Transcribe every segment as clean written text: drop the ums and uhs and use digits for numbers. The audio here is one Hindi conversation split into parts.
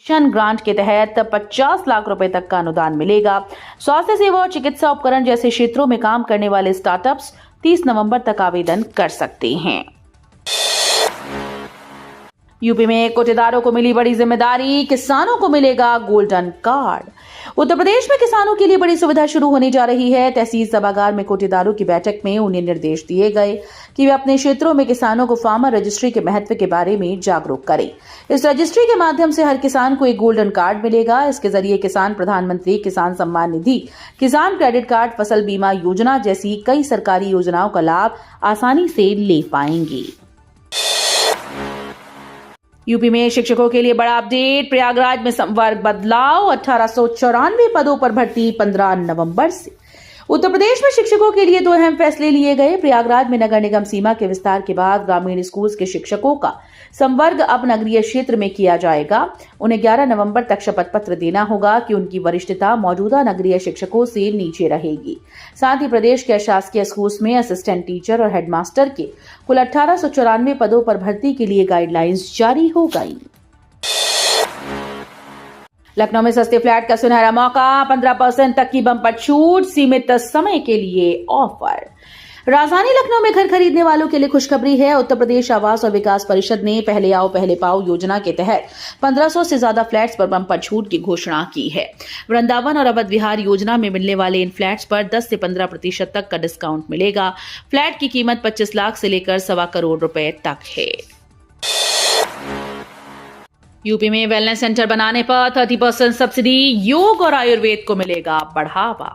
किसान ग्रांट के तहत 50 लाख रुपए तक का अनुदान मिलेगा। स्वास्थ्य सेवा और चिकित्सा उपकरण जैसे क्षेत्रों में काम करने वाले स्टार्टअप्स 30 नवंबर तक आवेदन कर सकते हैं। यूपी में कोटेदारों को मिली बड़ी जिम्मेदारी, किसानों को मिलेगा गोल्डन कार्ड। उत्तर प्रदेश में किसानों के लिए बड़ी सुविधा शुरू होने जा रही है। तहसील सभागार में कोटेदारों की बैठक में उन्हें निर्देश दिए गए कि वे अपने क्षेत्रों में किसानों को फार्मर रजिस्ट्री के महत्व के बारे में जागरूक करें। इस रजिस्ट्री के माध्यम से हर किसान को एक गोल्डन कार्ड मिलेगा। इसके जरिए किसान प्रधानमंत्री किसान सम्मान निधि, किसान क्रेडिट कार्ड, फसल बीमा योजना जैसी कई सरकारी योजनाओं का लाभ आसानी से ले पाएंगे। यूपी में शिक्षकों के लिए बड़ा अपडेट, प्रयागराज में संवर्ग बदलाव, 1894 पदों पर भर्ती 15 नवंबर से। उत्तर प्रदेश में शिक्षकों के लिए 2 अहम फैसले लिए गए। प्रयागराज में नगर निगम सीमा के विस्तार के बाद ग्रामीण स्कूल के शिक्षकों का संवर्ग अब नगरीय क्षेत्र में किया जाएगा। उन्हें 11 नवंबर तक शपथ पत्र देना होगा कि उनकी वरिष्ठता मौजूदा नगरीय शिक्षकों से नीचे रहेगी। साथ ही प्रदेश के अशासकीय स्कूल्स में असिस्टेंट टीचर और हेडमास्टर के कुल 1894 पदों पर भर्ती के लिए गाइडलाइंस जारी हो गई। लखनऊ में सस्ते फ्लैट का सुनहरा मौका, 15% तक की बम्पर छूट, सीमित समय के लिए ऑफर। राजधानी लखनऊ में घर खरीदने वालों के लिए खुशखबरी है। उत्तर प्रदेश आवास और विकास परिषद ने पहले आओ पहले पाओ योजना के तहत 1500 से ज्यादा फ्लैट्स पर बम्पर छूट की घोषणा की है। वृंदावन और अवध विहार योजना में मिलने वाले इन फ्लैट्स पर 10 से 15% तक का डिस्काउंट मिलेगा। फ्लैट की कीमत 25 लाख से लेकर 1.25 करोड़ रुपए तक है। यूपी में वेलनेस सेंटर बनाने पर 30% सब्सिडी, योग और आयुर्वेद को मिलेगा बढ़ावा।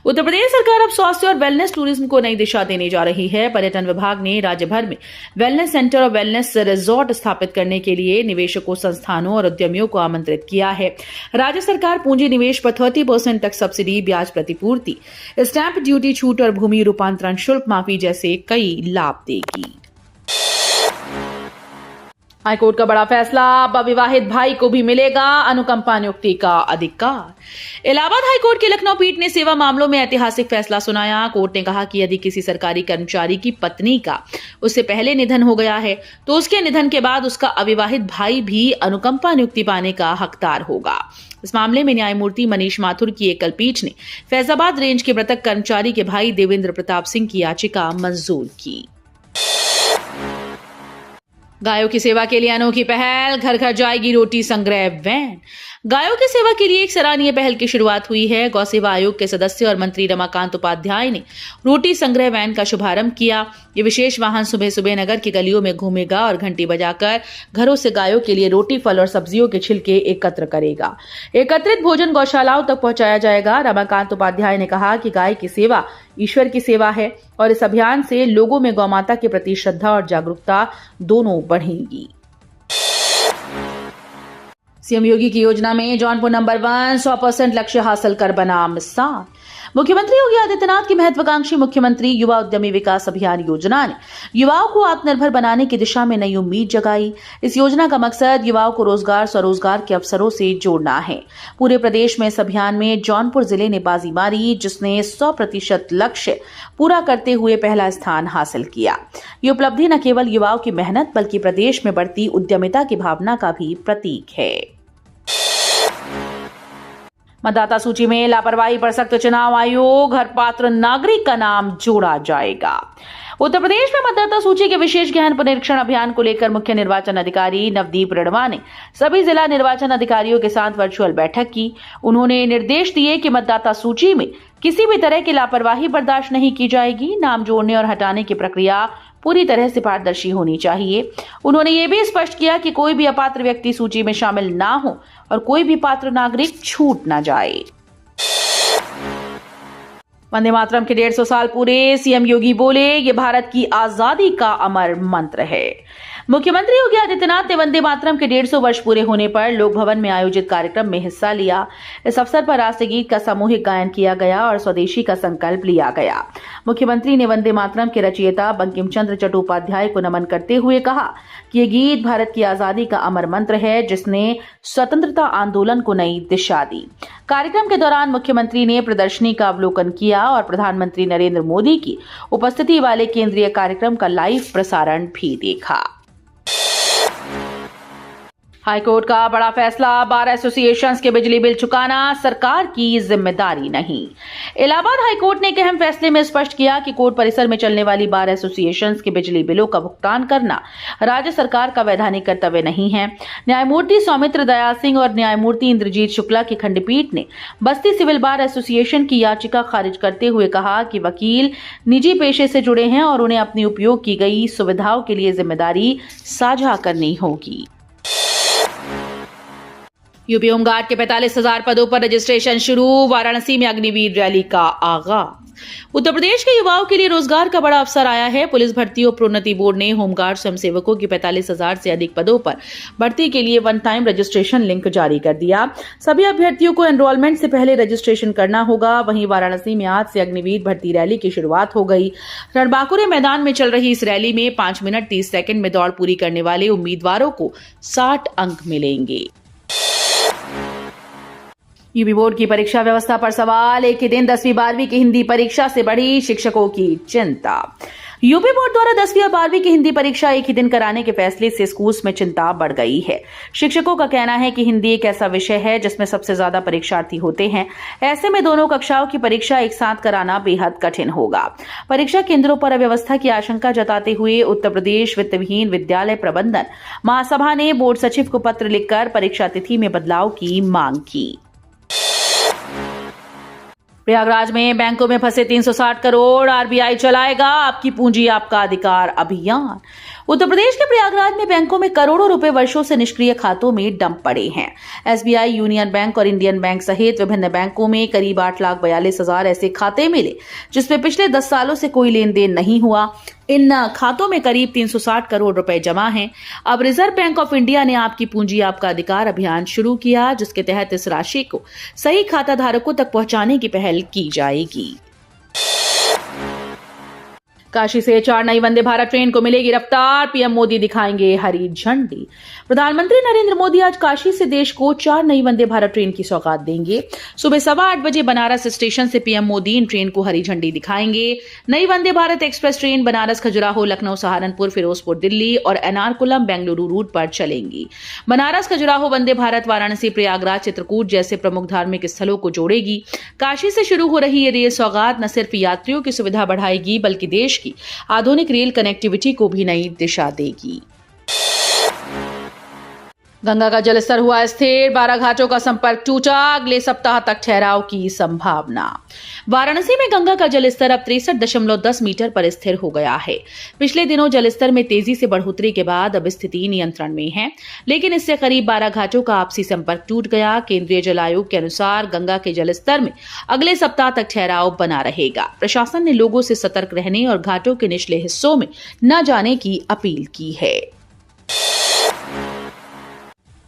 उत्तर प्रदेश सरकार अब स्वास्थ्य और वेलनेस टूरिज्म को नई दिशा देने जा रही है। पर्यटन विभाग ने राज्य भर में वेलनेस सेंटर और वेलनेस रिजॉर्ट स्थापित करने के लिए निवेशकों, संस्थानों और उद्यमियों को आमंत्रित किया है। राज्य सरकार पूंजी निवेश पर 30% तक सब्सिडी, ब्याज प्रतिपूर्ति, स्टैंप ड्यूटी छूट और भूमि रूपांतरण शुल्क माफी जैसे कई लाभ देगी। हाईकोर्ट का बड़ा फैसला, अब अविवाहित भाई को भी मिलेगा अनुकंपा नियुक्ति का अधिकार। इलाहाबाद हाईकोर्ट की लखनऊ पीठ ने सेवा मामलों में ऐतिहासिक फैसला सुनाया। कोर्ट ने कहा कि यदि किसी सरकारी कर्मचारी की पत्नी का उससे पहले निधन हो गया है तो उसके निधन के बाद उसका अविवाहित भाई भी अनुकंपा नियुक्ति पाने का हकदार होगा। इस मामले में न्यायमूर्ति मनीष माथुर की एकल पीठ ने फैजाबाद रेंज के मृतक कर्मचारी के भाई देवेंद्र प्रताप सिंह की याचिका मंजूर की। गायों की सेवा के लिए अनोखी पहल, घर घर जाएगी रोटी संग्रह वैन। गायों की सेवा के लिए एक सराहनीय पहल की शुरुआत हुई है। गौ सेवा आयोग के सदस्य और मंत्री रमाकांत उपाध्याय ने रोटी संग्रह वैन का शुभारंभ किया। ये विशेष वाहन सुबह सुबह नगर की गलियों में घूमेगा और घंटी बजाकर घरों से गायों के लिए रोटी, फल और सब्जियों के छिलके एकत्र करेगा। एकत्रित भोजन गौशालाओं तक पहुंचाया जाएगा। रमाकांत उपाध्याय ने कहा कि गाय की सेवा ईश्वर की सेवा है और इस अभियान से लोगों में गौमाता के प्रति श्रद्धा और जागरूकता दोनों बढ़ेगी। सीएम योगी की योजना में जौनपुर नंबर 1, 100% लक्ष्य हासिल कर बना मिसाल। मुख्यमंत्री योगी आदित्यनाथ की महत्वाकांक्षी मुख्यमंत्री युवा उद्यमी विकास अभियान योजना ने युवाओं को आत्मनिर्भर बनाने की दिशा में नई उम्मीद जगाई। इस योजना का मकसद युवाओं को रोजगार, स्वरोजगार के अवसरों से जोड़ना है। पूरे प्रदेश में इस अभियान में जौनपुर जिले ने बाजी मारी, जिसने 100% लक्ष्य पूरा करते हुए पहला स्थान हासिल किया। ये उपलब्धि न केवल युवाओं की मेहनत बल्कि प्रदेश में बढ़ती उद्यमिता की भावना का भी प्रतीक है। मतदाता सूची में लापरवाही पर सख्त चुनाव आयोग, हर पात्र नागरिक का नाम जोड़ा जाएगा। उत्तर प्रदेश में मतदाता सूची के विशेष गहन पुनरीक्षण अभियान को लेकर मुख्य निर्वाचन अधिकारी नवदीप रेणवा ने सभी जिला निर्वाचन अधिकारियों के साथ वर्चुअल बैठक की। उन्होंने निर्देश दिए कि मतदाता सूची में किसी भी तरह की लापरवाही बर्दाश्त नहीं की जाएगी। नाम जोड़ने और हटाने की प्रक्रिया पूरी तरह से पारदर्शी होनी चाहिए। उन्होंने ये भी स्पष्ट किया कि कोई भी अपात्र व्यक्ति सूची में शामिल ना हो और कोई भी पात्र नागरिक छूट ना जाए। वंदे मातरम के 150 साल पूरे, सीएम योगी बोले ये भारत की आजादी का अमर मंत्र है। मुख्यमंत्री योगी आदित्यनाथ ने वंदे मातरम के 150 वर्ष पूरे होने पर लोक भवन में आयोजित कार्यक्रम में हिस्सा लिया। इस अवसर पर राष्ट्रीय गीत का सामूहिक गायन किया गया और स्वदेशी का संकल्प लिया गया। मुख्यमंत्री ने वंदे मातरम के रचयिता बंकिम चंद्र चट्टोपाध्याय को नमन करते हुए कहा कि ये गीत भारत की आजादी का अमर मंत्र है, जिसने स्वतंत्रता आंदोलन को नई दिशा दी। कार्यक्रम के दौरान मुख्यमंत्री ने प्रदर्शनी का अवलोकन किया और प्रधानमंत्री नरेंद्र मोदी की उपस्थिति वाले केंद्रीय कार्यक्रम का लाइव प्रसारण भी देखा। हाईकोर्ट का बड़ा फैसला, बार एसोसिएशंस के बिजली बिल चुकाना सरकार की जिम्मेदारी नहीं। इलाहाबाद हाईकोर्ट ने एक अहम फैसले में स्पष्ट किया कि कोर्ट परिसर में चलने वाली बार एसोसिएशंस के बिजली बिलों का भुगतान करना राज्य सरकार का वैधानिक कर्तव्य नहीं है। न्यायमूर्ति सौमित्र दयाल सिंह और न्यायमूर्ति इंद्रजीत शुक्ला की खंडपीठ ने बस्ती सिविल बार एसोसिएशन की याचिका खारिज करते हुए कहा कि वकील निजी पेशे से जुड़े हैं और उन्हें अपनी उपयोग की गई सुविधाओं के लिए जिम्मेदारी साझा करनी होगी। यूपी होमगार्ड के 45,000 पदों पर रजिस्ट्रेशन शुरू, वाराणसी में अग्निवीर रैली का आगाज। उत्तर प्रदेश के युवाओं के लिए रोजगार का बड़ा अवसर आया है। पुलिस भर्ती और प्रोन्नति बोर्ड ने होमगार्ड स्वयंसेवकों की 45,000 से अधिक पदों पर भर्ती के लिए वन टाइम रजिस्ट्रेशन लिंक जारी कर दिया। सभी अभ्यर्थियों को एनरोलमेंट से पहले रजिस्ट्रेशन करना होगा। वहीं वाराणसी में आज से अग्निवीर भर्ती रैली की शुरुआत हो गई। रणबांकुरे मैदान में चल रही इस रैली में 5 मिनट 30 सेकंड में दौड़ पूरी करने वाले उम्मीदवारों को 60 अंक मिलेंगे। यूपी बोर्ड की परीक्षा व्यवस्था पर सवाल, एक ही दिन 10वीं 12वीं की हिंदी परीक्षा से बढ़ी शिक्षकों की चिंता। यूपी बोर्ड द्वारा 10वीं और 12वीं की हिंदी परीक्षा एक ही दिन कराने के फैसले से स्कूल्स में चिंता बढ़ गई है। शिक्षकों का कहना है कि हिंदी एक ऐसा विषय है जिसमें सबसे ज्यादा परीक्षार्थी होते हैं। ऐसे में दोनों कक्षाओं की परीक्षा एक साथ कराना बेहद कठिन होगा। परीक्षा केंद्रों पर अव्यवस्था की आशंका जताते हुए उत्तर प्रदेश वित्तविहीन विद्यालय प्रबंधन महासभा ने बोर्ड सचिव को पत्र लिखकर परीक्षा तिथि में बदलाव की मांग की। प्रयागराज में बैंकों में फंसे 360 करोड़, आरबीआई चलाएगा आपकी पूंजी आपका अधिकार अभियान। उत्तर प्रदेश के प्रयागराज में बैंकों में करोड़ों रुपए वर्षों से निष्क्रिय खातों में डंप पड़े हैं। एसबीआई, यूनियन बैंक और इंडियन बैंक सहित विभिन्न बैंकों में करीब 8,42,000 ऐसे खाते मिले जिसमें पिछले 10 सालों से कोई लेन देन नहीं हुआ। इन खातों में करीब 360 करोड़ रुपए जमा हैं। अब रिजर्व बैंक ऑफ इंडिया ने आपकी पूंजी आपका अधिकार अभियान शुरू किया, जिसके तहत इस राशि को सही खाता धारकों तक पहुंचाने की पहल की जाएगी। काशी से 4 नई वंदे भारत ट्रेन को मिलेगी रफ्तार, पीएम मोदी दिखाएंगे हरी झंडी। प्रधानमंत्री नरेंद्र मोदी आज काशी से देश को 4 नई वंदे भारत ट्रेन की सौगात देंगे। सुबह 8:15 बजे बनारस स्टेशन से पीएम मोदी इन ट्रेन को हरी झंडी दिखाएंगे। नई वंदे भारत एक्सप्रेस ट्रेन बनारस, खजुराहो, लखनऊ, सहारनपुर, फिरोजपुर, दिल्ली और एर्नाकुलम, बेंगलुरु रूट पर चलेंगी। बनारस खजुराहो वंदे भारत वाराणसी, प्रयागराज, चित्रकूट जैसे प्रमुख धार्मिक स्थलों को जोड़ेगी। काशी से शुरू हो रही ये रेल सौगात न सिर्फ यात्रियों की सुविधा बढ़ाएगी बल्कि देश की आधुनिक रेल कनेक्टिविटी को भी नई दिशा देगी। गंगा का जलस्तर हुआ स्थिर, 12 घाटों का संपर्क टूटा, अगले सप्ताह तक ठहराव की संभावना। वाराणसी में गंगा का जलस्तर अब 63.10 मीटर पर स्थिर हो गया है। पिछले दिनों जलस्तर में तेजी से बढ़ोतरी के बाद अब स्थिति नियंत्रण में है, लेकिन इससे करीब 12 घाटों का आपसी संपर्क टूट गया। केंद्रीय जल आयोग के अनुसार गंगा के जलस्तर में अगले सप्ताह तक ठहराव बना रहेगा। प्रशासन ने लोगों से सतर्क रहने और घाटों के निचले हिस्सों में न जाने की अपील की है।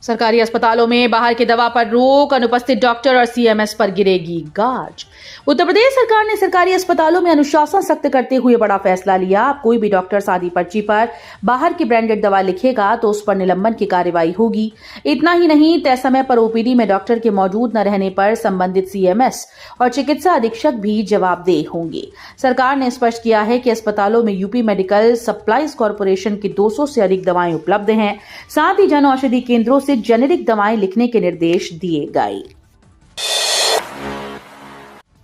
सरकारी अस्पतालों में बाहर की दवा पर रोक, अनुपस्थित डॉक्टर और सीएमएस पर गिरेगी गाज। उत्तर प्रदेश सरकार ने सरकारी अस्पतालोों में अनुशासन सख्त करते हुए बड़ा फैसला लिया। अब कोई भी डॉक्टर सादी पर्ची पर बाहर की ब्रांडेड दवा लिखेगा तो उस पर निलंबन की कार्रवाई होगी। इतना ही नहीं, तय समय पर ओपीडी में डॉक्टर के मौजूद न रहने पर संबंधित सीएमएस और चिकित्सा अधीक्षक भी जवाबदेह होंगे। सरकार ने स्पष्ट किया है कि अस्पतालों में यूपी मेडिकल सप्लाईज कॉर्पोरेशन की 200 से अधिक दवाएं उपलब्ध हैं। साथ ही जन औषधि केंद्रों से जेनेरिक दवाएं लिखने के निर्देश दिए गए।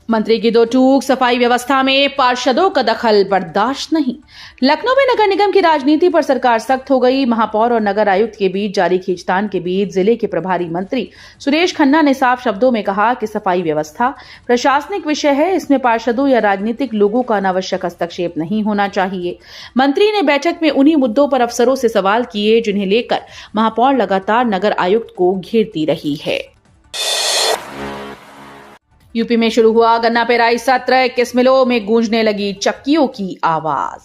मंत्री की 2 टूक, सफाई व्यवस्था में पार्षदों का दखल बर्दाश्त नहीं। लखनऊ में नगर निगम की राजनीति पर सरकार सख्त हो गई। महापौर और नगर आयुक्त के बीच जारी खींचतान के बीच जिले के प्रभारी मंत्री सुरेश खन्ना ने साफ शब्दों में कहा कि सफाई व्यवस्था प्रशासनिक विषय है, इसमें पार्षदों या राजनीतिक लोगों का अनावश्यक हस्तक्षेप नहीं होना चाहिए। मंत्री ने बैठक में उन्हीं मुद्दों पर अफसरों से सवाल किए जिन्हें लेकर महापौर लगातार नगर आयुक्त को घेरती रही है। यूपी में शुरू हुआ गन्ना पेराई सत्र, 21 मिलों में गूंजने लगी चक्कियों की आवाज।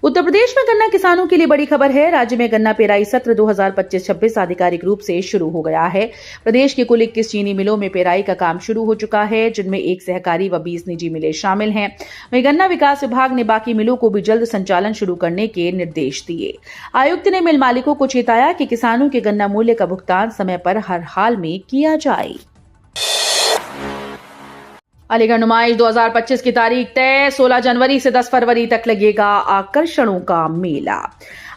उत्तर प्रदेश में गन्ना किसानों के लिए बड़ी खबर है। राज्य में गन्ना पेराई सत्र 2025-26 आधिकारिक रूप से शुरू हो गया है। प्रदेश के कुल 21 चीनी मिलों में पेराई का काम शुरू हो चुका है, जिनमें 1 सहकारी व 20 निजी मिलें शामिल हैं। वहीं गन्ना विकास विभाग ने बाकी मिलों को भी जल्द संचालन शुरू करने के निर्देश दिए। आयुक्त ने मिल मालिकों को चेताया कि किसानों के गन्ना मूल्य का भुगतान समय पर हर हाल में किया जाए। अलीगढ़ नुमाइश 2025 की तारीख तय, 16 जनवरी से 10 फरवरी तक लगेगा आकर्षणों का मेला।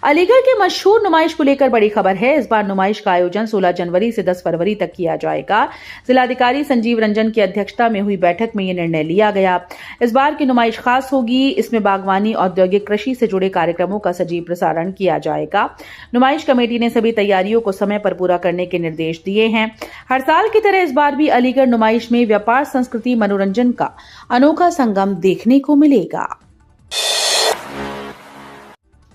अलीगढ़ के मशहूर नुमाइश को लेकर बड़ी खबर है। इस बार नुमाइश का आयोजन 16 जनवरी से 10 फरवरी तक किया जाएगा। जिलाधिकारी संजीव रंजन की अध्यक्षता में हुई बैठक में यह निर्णय लिया गया। इस बार की नुमाइश खास होगी। इसमें बागवानी, औद्योगिक कृषि से जुड़े कार्यक्रमों का सजीव प्रसारण किया जाएगा। नुमाइश कमेटी ने सभी तैयारियों को समय पर पूरा करने के निर्देश दिए हैं। हर साल की तरह इस बार भी अलीगढ़ नुमाइश में व्यापार, संस्कृति, मनोरंजन का अनोखा संगम देखने को मिलेगा।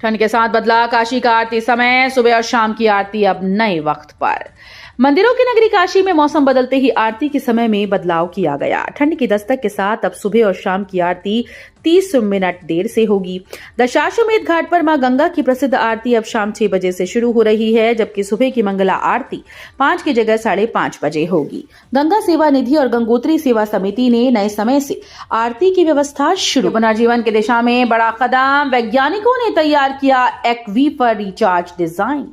ठंड के साथ बदला काशी का आरती समय। सुबह और शाम की आरती अब नए वक्त पर। मंदिरों की नगरी काशी में मौसम बदलते ही आरती के समय में बदलाव किया गया। ठंड की दस्तक के साथ अब सुबह और शाम की आरती 30 मिनट देर से होगी। दशाश्वमेध घाट पर मां गंगा की प्रसिद्ध आरती अब शाम 6 बजे से शुरू हो रही है, जबकि सुबह की मंगला आरती 5 की जगह 5:30 बजे होगी। गंगा सेवा निधि और गंगोत्री सेवा समिति ने नए समय से आरती की व्यवस्था शुरू। पुनर्जीवन की दिशा में बड़ा कदम। वैज्ञानिकों ने तैयार किया एक्वीफर रिचार्ज डिजाइन।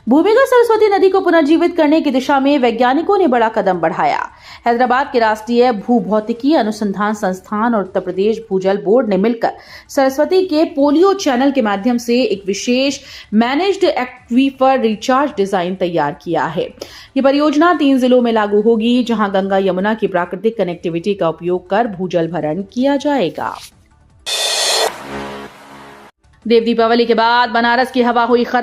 भूमिगत सरस्वती नदी को पुनर्जीवित करने की दिशा में वैज्ञानिकों ने बड़ा कदम बढ़ाया। हैदराबाद के राष्ट्रीय भूभौतिकी अनुसंधान संस्थान और उत्तर प्रदेश भूजल बोर्ड ने मिलकर सरस्वती के पोलियो चैनल के माध्यम से एक विशेष मैनेज्ड एक्वीफर रिचार्ज डिजाइन तैयार किया है। ये परियोजना 3 जिलों में लागू होगी, जहां गंगा यमुना की प्राकृतिक कनेक्टिविटी का उपयोग कर भूजल भरण किया जाएगा। देव दीपावली के बाद बनारस की हवा हुई खराब।